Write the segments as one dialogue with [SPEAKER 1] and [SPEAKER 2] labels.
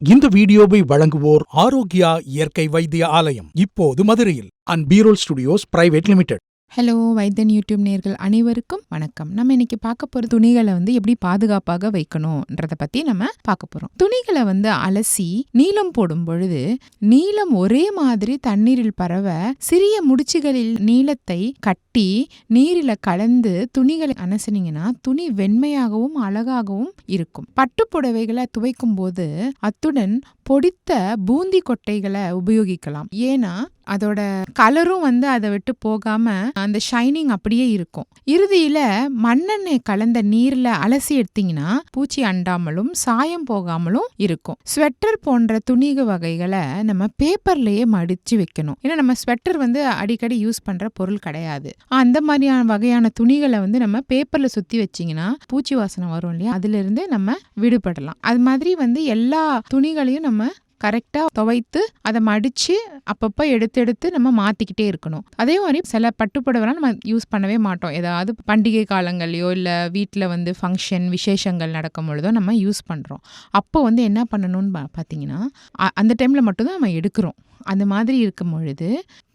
[SPEAKER 1] இந்த வீடியோவை வழங்குவோர் ஆரோக்கியா இயற்கை வைத்திய ஆலயம், இப்போது மதுரையில் அண்ட் பீரோல் studios private limited.
[SPEAKER 2] Hello Vaithiyan YouTube நேயர்கள் அனைவருக்கும் வணக்கம். நம்ம இன்னைக்கு பார்க்க போகிற துணிகளை எப்படி பாதுகாப்பாக வைக்கணுன்றதை பற்றி நம்ம பார்க்க போகிறோம். துணிகளை அலசி நீளம் போடும் பொழுது நீளம் ஒரே மாதிரி தண்ணீரில் பரவ சிறிய முடிச்சுகளில் நீளத்தை கட்டி நீரில் கலந்து துணிகளை அலசினீங்கன்னா துணி வெண்மையாகவும் அழகாகவும் இருக்கும். பட்டு புடவைகளை துவைக்கும் போது அத்துடன் பொடித்த பூந்தி கொட்டைகளை உபயோகிக்கலாம். ஏன்னா அதோட கலரும் அதை விட்டு போகாம அந்த ஷைனிங் அப்படியே இருக்கும். இறுதியில மண்ணெண்ணெய் கலந்த நீர்ல அலசி எடுத்தீங்கன்னா பூச்சி அண்டாமலும் சாயம் போகாமலும் இருக்கும். ஸ்வெட்டர் போன்ற துணி வகைகளை நம்ம பேப்பர்லயே மடிச்சு வைக்கணும். ஏன்னா நம்ம ஸ்வெட்டர் அடிக்கடி யூஸ் பண்ற பொருள் கிடையாது. அந்த மாதிரியான வகையான துணிகளை நம்ம பேப்பர்ல சுத்தி வச்சீங்கன்னா பூச்சி வாசனை வரும் இல்லையா, அதுல இருந்து நம்ம விடுபடலாம். அது மாதிரி எல்லா துணிகளையும் நம்ம கரெக்டா துவைத்து அதை மடிச்சு அப்பப்போ எடுத்து நம்ம மாத்திக்கிட்டே இருக்கணும். அதே மாதிரி சில பட்டுப்புடவைலாம் நம்ம யூஸ் பண்ணவே மாட்டோம். ஏதாவது பண்டிகை காலங்கள்லையோ இல்லை வீட்டில் ஃபங்க்ஷன் விசேஷங்கள் நடக்கும் பொழுதோ நம்ம யூஸ் பண்ணுறோம். அப்போ என்ன பண்ணணும்னு பார்த்தீங்கன்னா அந்த டைமில் மட்டும்தான் நம்ம எடுக்கிறோம். அந்த மாதிரி இருக்கும் பொழுது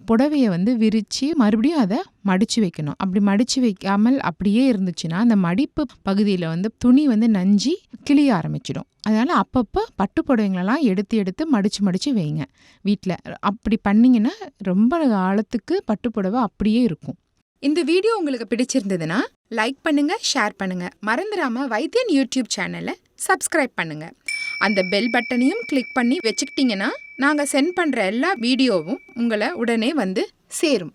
[SPEAKER 2] புடவையை விரித்து மறுபடியும் அதை மடித்து வைக்கணும். அப்படி மடித்து வைக்காமல் அப்படியே இருந்துச்சுன்னா அந்த மடிப்பு பகுதியில் துணி நஞ்சி கிளிய ஆரம்பிச்சிடும். அதனால் அப்பப்போ பட்டு புடவைங்களெல்லாம் எடுத்து மடித்து வைங்க வீட்டில். அப்படி பண்ணிங்கன்னா ரொம்ப காலத்துக்கு பட்டு புடவை அப்படியே இருக்கும். இந்த வீடியோ உங்களுக்கு பிடிச்சிருந்ததுன்னா லைக் பண்ணுங்க, ஷேர் பண்ணுங்க. மறந்துடாம வைத்தியன் யூடியூப் சேனலை சப்ஸ்கிரைப் பண்ணுங்க. அந்த பெல் பட்டனையும் கிளிக் பண்ணி வச்சுக்கிட்டீங்கன்னா நாங்கள் சென்ட் பண்ணுற எல்லா வீடியோவும் உங்களை உடனே சேரும்.